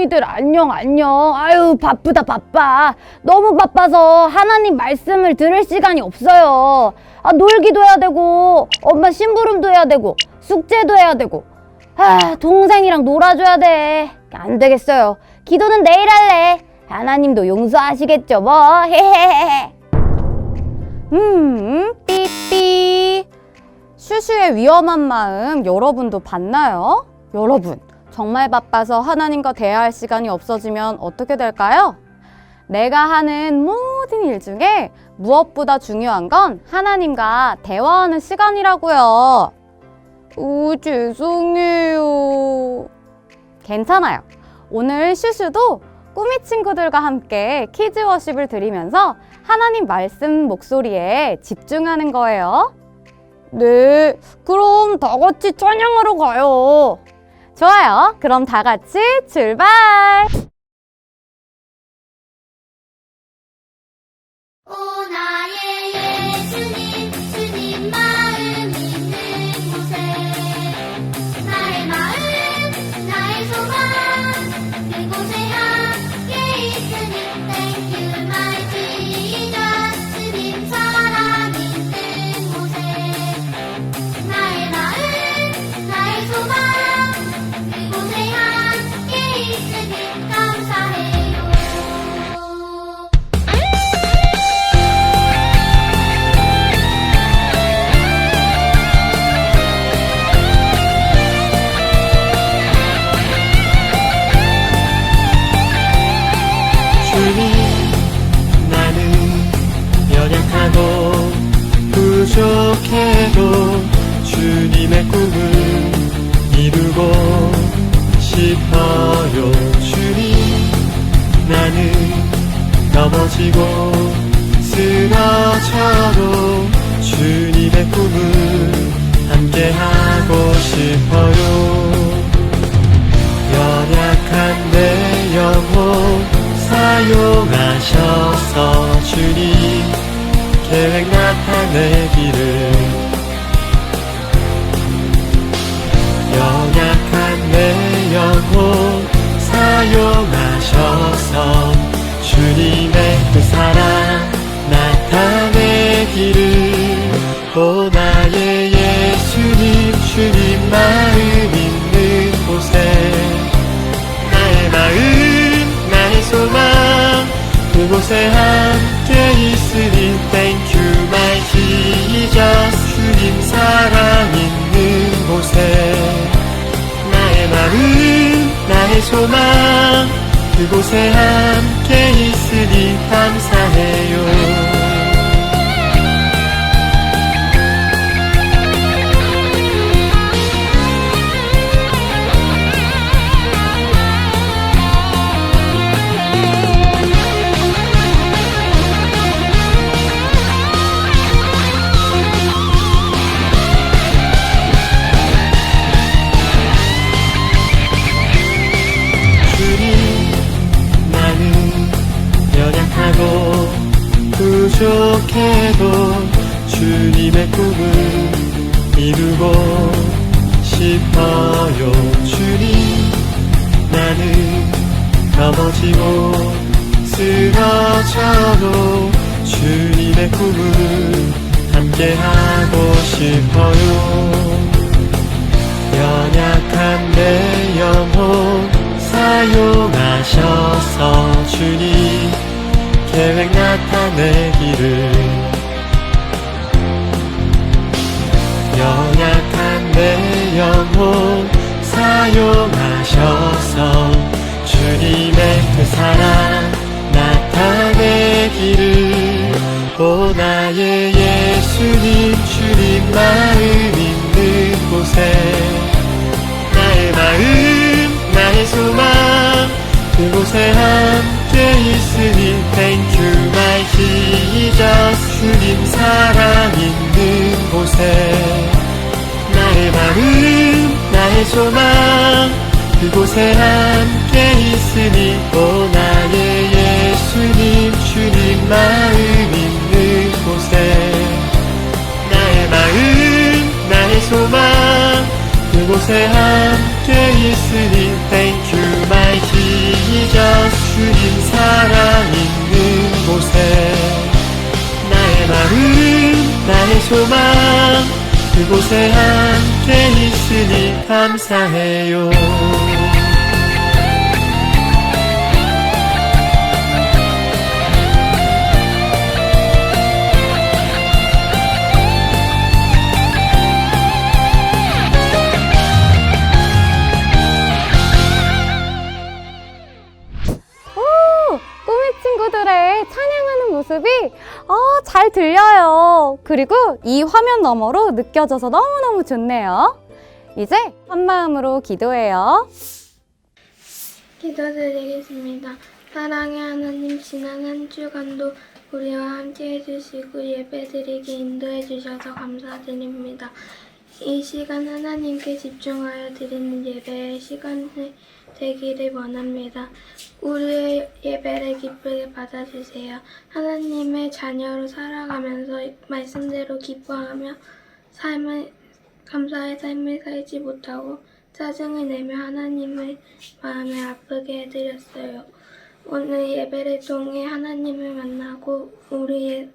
댕댕이들 안녕 안녕. 아유 바쁘다 바빠. 너무 바빠서 하나님 말씀을 들을 시간이 없어요. 놀기도 해야 되고 엄마 심부름도 해야 되고 숙제도 해야 되고 동생이랑 놀아줘야 돼. 안 되겠어요. 기도는 내일 할래. 하나님도 용서하시겠죠 뭐. 헤헤헤헤. 삐삐. 슈슈의 위험한 마음 여러분도 봤나요? 여러분 정말 바빠서 하나님과 대화할 시간이 없어지면 어떻게 될까요? 내가 하는 모든 일 중에 무엇보다 중요한 건 하나님과 대화하는 시간이라고요. 죄송해요. 괜찮아요. 오늘 슈슈도 꾸미 친구들과 함께 키즈 워십을 드리면서 하나님 말씀 목소리에 집중하는 거예요. 네, 그럼 다 같이 찬양하러 가요. 좋아요. 그럼 다 같이 출발! 오 나의 예수님 주님 마음 있는 곳에 나의 마음 나의 소망 그곳에 함께 있으니 Thank you my Jesus 주님 사랑 있는 곳에 나의 마음 나의 소망 그곳에 함께 있으니 감사해요. 주님, 나는 연약하고 부족해도 주님의 꿈을 이루고 싶어요. 주님, 나는 넘어지고 쓰러져도 주님의 꿈을 함께하고 싶어요. 연약한 내 영혼 사용하셔서 주님 계획 나타내기를 연약한 내 영혼 사용하셔서 주님의 그 사랑 나타내기를 오 나의 예수님 주님 마음 있는 곳에 나의 마음 나의 소망 그곳에 함께 있으니 Thank you my Jesus 주님 사랑 있는 곳에 나의 마음 나의 소망 그곳에 함께 있으니 감사해요. 부족해도 주님의 꿈을 이루고 싶어요. 주님, 나는 넘어지고 쓰러져도 주님의 꿈을 함께하고 싶어요. 연약한 내 영혼 사용하셔서 주님 계획 나타내기를 연약한 내 영혼 사용하셔서 주님의 그 사랑 나타내기를 오 나의 예수님 주님 마음 있는 곳에 나의 마음 나의 소망 그곳에 함께 있으니 Thank you my Jesus 주님 사랑 있는 곳에 나의 마음 나의 소망 그곳에 함께 있으니 오 나의 예수님 주님 마음 있는 곳에 나의 마음 나의 소망 그곳에 함께 함께 있으니 Thank you my Jesus. 주님 사랑 있는 곳에 나의 마음 나의 소망 그곳에 함께 있으니 감사해요. 꾸미 친구들의 찬양하는 모습이 잘 들려요. 그리고 이 화면 너머로 느껴져서 너무너무 좋네요. 이제 한 마음으로 기도해요. 기도드리겠습니다. 사랑의 하나님, 지난 한 주간도 우리와 함께 해주시고 예배드리게 인도해 주셔서 감사드립니다. 이 시간 하나님께 집중하여 드리는 예배의 시간이 되기를 원합니다. 우리의 예배를 기쁘게 받아주세요. 하나님의 자녀로 살아가면서 말씀대로 기뻐하며 감사의 삶을 살지 못하고 짜증을 내며 하나님의 마음을 아프게 해드렸어요. 오늘 예배를 통해 하나님을 만나고 우리의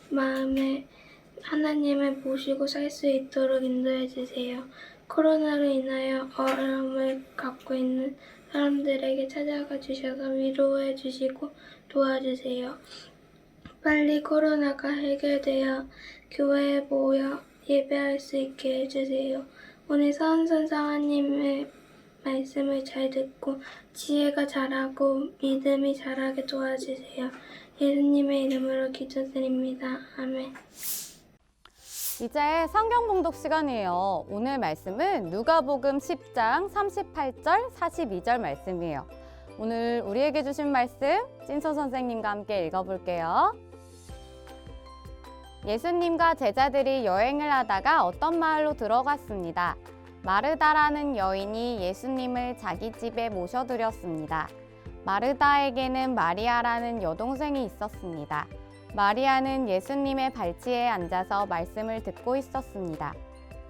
마음에 하나님을 모시고 살 수 있도록 인도해 주세요. 코로나로 인하여 어려움을 갖고 있는 사람들에게 찾아가 주셔서 위로해 주시고 도와주세요. 빨리 코로나가 해결되어 교회에 모여 예배할 수 있게 해주세요. 오늘 서은선사님의 말씀을 잘 듣고 지혜가 자라고 믿음이 자라게 도와주세요. 예수님의 이름으로 기도드립니다. 아멘. 이제 성경 봉독 시간이에요. 오늘 말씀은 누가복음 10장 38절 42절 말씀이에요. 오늘 우리에게 주신 말씀 찐소 선생님과 함께 읽어볼게요. 예수님과 제자들이 여행을 하다가 어떤 마을로 들어갔습니다. 마르다라는 여인이 예수님을 자기 집에 모셔드렸습니다. 마르다에게는 마리아라는 여동생이 있었습니다. 마리아는 예수님의 발치에 앉아서 말씀을 듣고 있었습니다.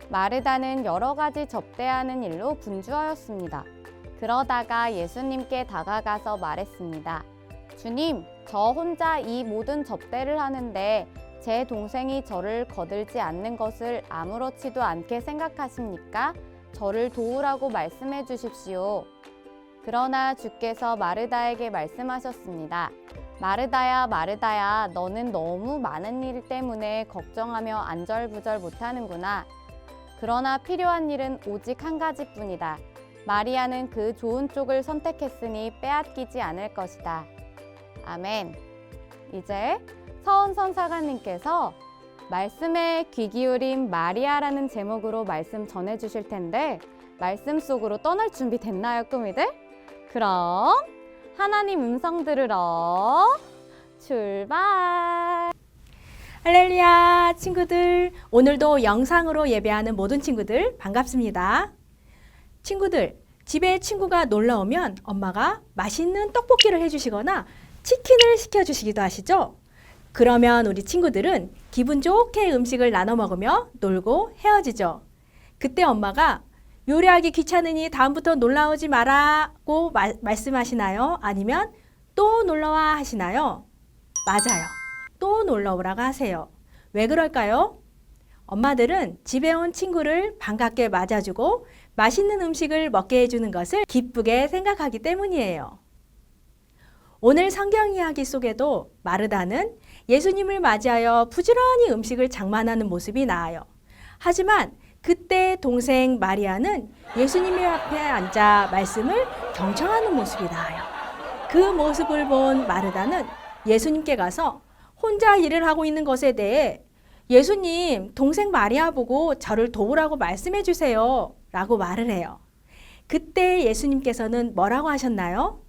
마르다는 여러 가지 접대하는 일로 분주하였습니다. 그러다가 예수님께 다가가서 말했습니다. 주님, 저 혼자 이 모든 접대를 하는데 제 동생이 저를 거들지 않는 것을 아무렇지도 않게 생각하십니까? 저를 도우라고 말씀해 주십시오. 그러나 주께서 마르다에게 말씀하셨습니다. 마르다야, 마르다야, 너는 너무 많은 일 때문에 걱정하며 안절부절 못하는구나. 그러나 필요한 일은 오직 한 가지뿐이다. 마리아는 그 좋은 쪽을 선택했으니 빼앗기지 않을 것이다. 아멘. 이제 서은선 사가님께서 말씀에 귀 기울인 마리아라는 제목으로 말씀 전해주실 텐데 말씀 속으로 떠날 준비 됐나요, 꾸미들? 그럼 하나님 음성 들으러 출발! 할렐루야 친구들, 오늘도 영상으로 예배하는 모든 친구들 반갑습니다. 친구들, 집에 친구가 놀러 오면 엄마가 맛있는 떡볶이를 해주시거나 치킨을 시켜주시기도 하시죠? 그러면 우리 친구들은 기분 좋게 음식을 나눠 먹으며 놀고 헤어지죠. 그때 엄마가 요리하기 귀찮으니 다음부터 놀러오지 마라고 말씀하시나요? 아니면 또 놀러와 하시나요? 맞아요. 또 놀러오라고 하세요. 왜 그럴까요? 엄마들은 집에 온 친구를 반갑게 맞아주고 맛있는 음식을 먹게 해주는 것을 기쁘게 생각하기 때문이에요. 오늘 성경 이야기 속에도 마르다는 예수님을 맞이하여 부지런히 음식을 장만하는 모습이 나와요. 하지만 그때 동생 마리아는 예수님의 앞에 앉아 말씀을 경청하는 모습이 나와요. 그 모습을 본 마르다는 예수님께 가서 혼자 일을 하고 있는 것에 대해 예수님, 동생 마리아 보고 저를 도우라고 말씀해 주세요 라고 말을 해요. 그때 예수님께서는 뭐라고 하셨나요?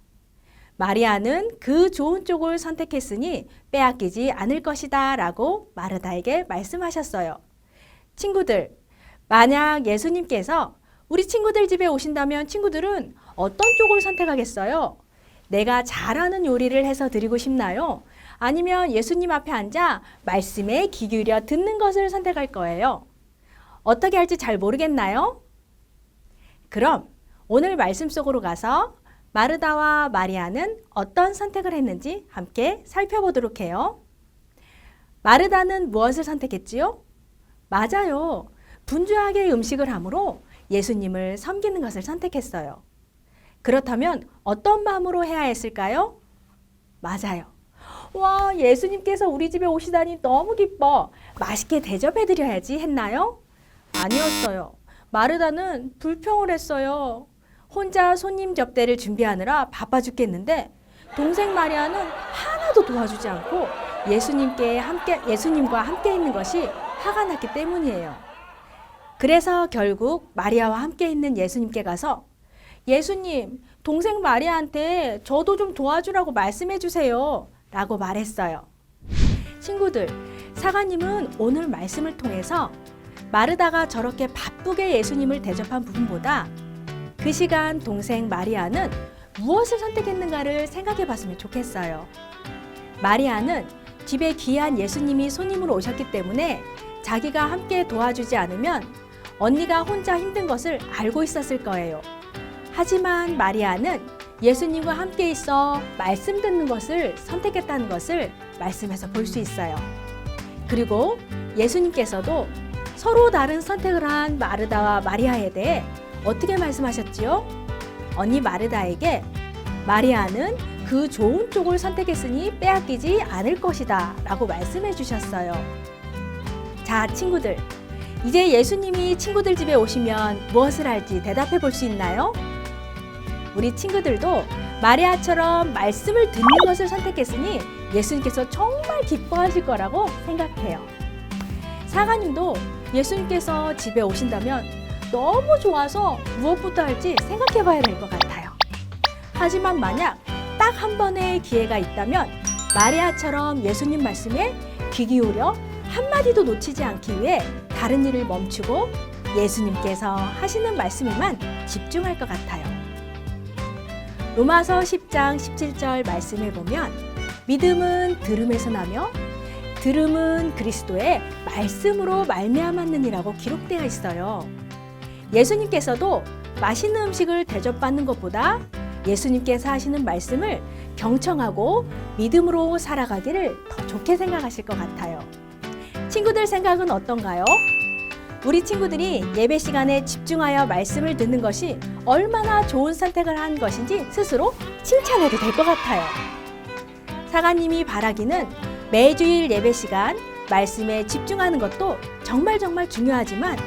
마리아는 그 좋은 쪽을 선택했으니 빼앗기지 않을 것이다 라고 마르다에게 말씀하셨어요. 친구들, 만약 예수님께서 우리 친구들 집에 오신다면 친구들은 어떤 쪽을 선택하겠어요? 내가 잘하는 요리를 해서 드리고 싶나요? 아니면 예수님 앞에 앉아 말씀에 귀 기울여 듣는 것을 선택할 거예요. 어떻게 할지 잘 모르겠나요? 그럼 오늘 말씀 속으로 가서 마르다와 마리아는 어떤 선택을 했는지 함께 살펴보도록 해요. 마르다는 무엇을 선택했지요? 맞아요. 분주하게 음식을 함으로 예수님을 섬기는 것을 선택했어요. 그렇다면 어떤 마음으로 해야 했을까요? 맞아요. 와, 예수님께서 우리 집에 오시다니 너무 기뻐. 맛있게 대접해드려야지 했나요? 아니었어요. 마르다는 불평을 했어요. 혼자 손님 접대를 준비하느라 바빠 죽겠는데 동생 마리아는 하나도 도와주지 않고 예수님과 함께 있는 것이 화가 났기 때문이에요. 그래서 결국 마리아와 함께 있는 예수님께 가서 예수님, 동생 마리아한테 저도 좀 도와주라고 말씀해 주세요. 라고 말했어요. 친구들, 사관님은 오늘 말씀을 통해서 마르다가 저렇게 바쁘게 예수님을 대접한 부분보다 그 시간 동생 마리아는 무엇을 선택했는가를 생각해 봤으면 좋겠어요. 마리아는 집에 귀한 예수님이 손님으로 오셨기 때문에 자기가 함께 도와주지 않으면 언니가 혼자 힘든 것을 알고 있었을 거예요. 하지만 마리아는 예수님과 함께 있어 말씀 듣는 것을 선택했다는 것을 말씀에서 볼 수 있어요. 그리고 예수님께서도 서로 다른 선택을 한 마르다와 마리아에 대해 어떻게 말씀하셨지요? 언니 마르다에게 마리아는 그 좋은 쪽을 선택했으니 빼앗기지 않을 것이다 라고 말씀해 주셨어요. 자, 친구들, 이제 예수님이 친구들 집에 오시면 무엇을 할지 대답해 볼 수 있나요? 우리 친구들도 마리아처럼 말씀을 듣는 것을 선택했으니 예수님께서 정말 기뻐하실 거라고 생각해요. 사관님도 예수님께서 집에 오신다면 너무 좋아서 무엇부터 할지 생각해 봐야 될 것 같아요. 하지만 만약 딱 한 번의 기회가 있다면 마리아처럼 예수님 말씀에 귀 기울여 한마디도 놓치지 않기 위해 다른 일을 멈추고 예수님께서 하시는 말씀에만 집중할 것 같아요. 로마서 10장 17절 말씀에 보면 믿음은 들음에서 나며 들음은 그리스도의 말씀으로 말미암았느니라고 기록되어 있어요. 예수님께서도 맛있는 음식을 대접받는 것보다 예수님께서 하시는 말씀을 경청하고 믿음으로 살아가기를 더 좋게 생각하실 것 같아요. 친구들 생각은 어떤가요? 우리 친구들이 예배 시간에 집중하여 말씀을 듣는 것이 얼마나 좋은 선택을 한 것인지 스스로 칭찬해도 될 것 같아요. 사관님이 바라기는 매주일 예배 시간 말씀에 집중하는 것도 정말 중요하지만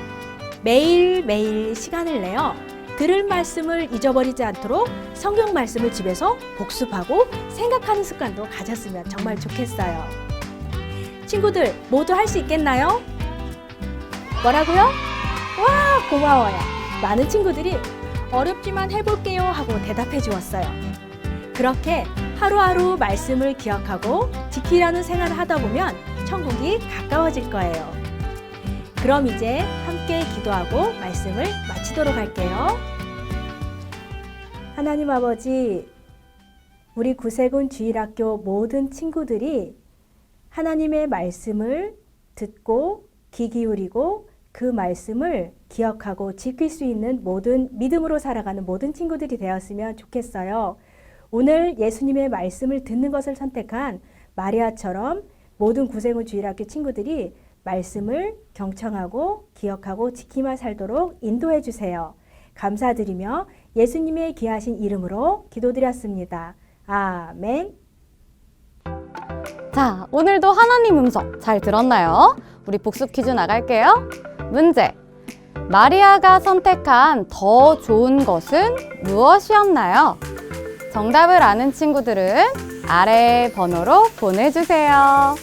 매일매일 시간을 내어 들을 말씀을 잊어버리지 않도록 성경 말씀을 집에서 복습하고 생각하는 습관도 가졌으면 정말 좋겠어요. 친구들 모두 할 수 있겠나요? 뭐라고요? 와, 고마워요. 많은 친구들이 어렵지만 해볼게요 하고 대답해 주었어요. 그렇게 하루하루 말씀을 기억하고 지키려는 생활을 하다 보면 천국이 가까워질 거예요. 그럼 이제 함께 기도하고 말씀을 마치도록 할게요. 하나님 아버지, 우리 구세군 주일학교 모든 친구들이 하나님의 말씀을 듣고 귀 기울이고 그 말씀을 기억하고 지킬 수 있는 모든 믿음으로 살아가는 모든 친구들이 되었으면 좋겠어요. 오늘 예수님의 말씀을 듣는 것을 선택한 마리아처럼 모든 구세군 주일학교 친구들이 말씀을 경청하고 기억하고 지키며 살도록 인도해 주세요. 감사드리며 예수님의 귀하신 이름으로 기도드렸습니다. 아멘. 자, 오늘도 하나님 음성 잘 들었나요? 우리 복습 퀴즈 나갈게요. 문제. 마리아가 선택한 더 좋은 것은 무엇이었나요? 정답을 아는 친구들은 아래 번호로 보내주세요.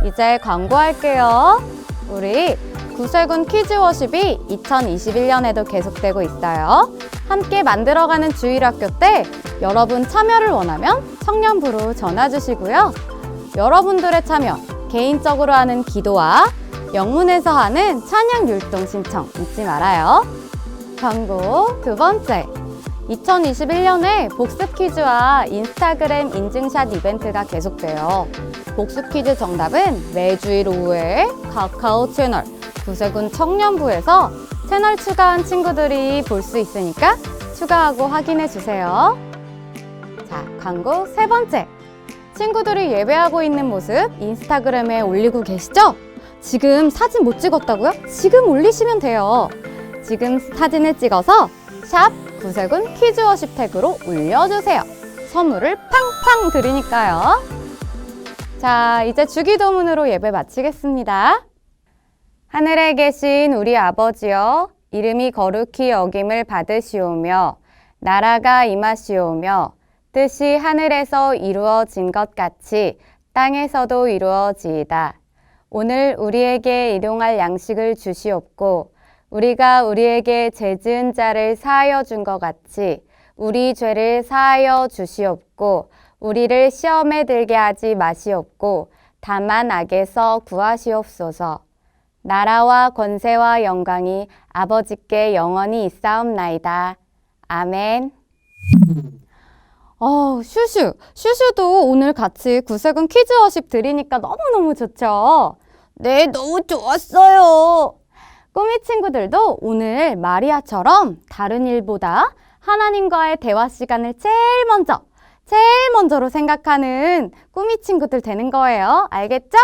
이제 광고할게요. 우리 구세군 퀴즈워십이 2021년에도 계속되고 있어요. 함께 만들어가는 주일학교 때 여러분 참여를 원하면 청년부로 전화주시고요. 여러분들의 참여, 개인적으로 하는 기도와 영문에서 하는 찬양 율동 신청 잊지 말아요. 광고 두 번째. 2021년에 복습 퀴즈와 인스타그램 인증샷 이벤트가 계속돼요. 복습 퀴즈 정답은 매주일 오후에 카카오 채널 구세군 청년부에서 채널 추가한 친구들이 볼 수 있으니까 추가하고 확인해 주세요. 자, 광고 세 번째. 친구들이 예배하고 있는 모습 인스타그램에 올리고 계시죠? 지금 사진 못 찍었다고요? 지금 올리시면 돼요. 지금 사진을 찍어서 샵 구세군 퀴즈워십 태그로 올려주세요. 선물을 팡팡 드리니까요. 자, 이제 주기도문으로 예배 마치겠습니다. 하늘에 계신 우리 아버지여, 이름이 거룩히 여김을 받으시오며 나라가 임하시오며 뜻이 하늘에서 이루어진 것 같이 땅에서도 이루어지이다. 오늘 우리에게 일용할 양식을 주시옵고 우리가 우리에게 죄 지은 자를 사하여 준 것 같이 우리 죄를 사하여 주시옵고 우리를 시험에 들게 하지 마시옵고 다만 악에서 구하시옵소서. 나라와 권세와 영광이 아버지께 영원히 있사옵나이다. 아멘. 슈슈도 오늘 같이 구세군 퀴즈워십 드리니까 너무너무 좋죠? 네, 너무 좋았어요. 꼬미 친구들도 오늘 마리아처럼 다른 일보다 하나님과의 대화 시간을 제일 먼저로 생각하는 꼬미 친구들 되는 거예요. 알겠죠?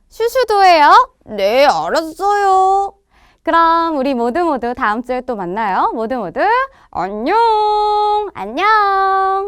슈슈도 해요. 네, 알았어요. 그럼 우리 모두 다음 주에 또 만나요. 모두 안녕. 안녕.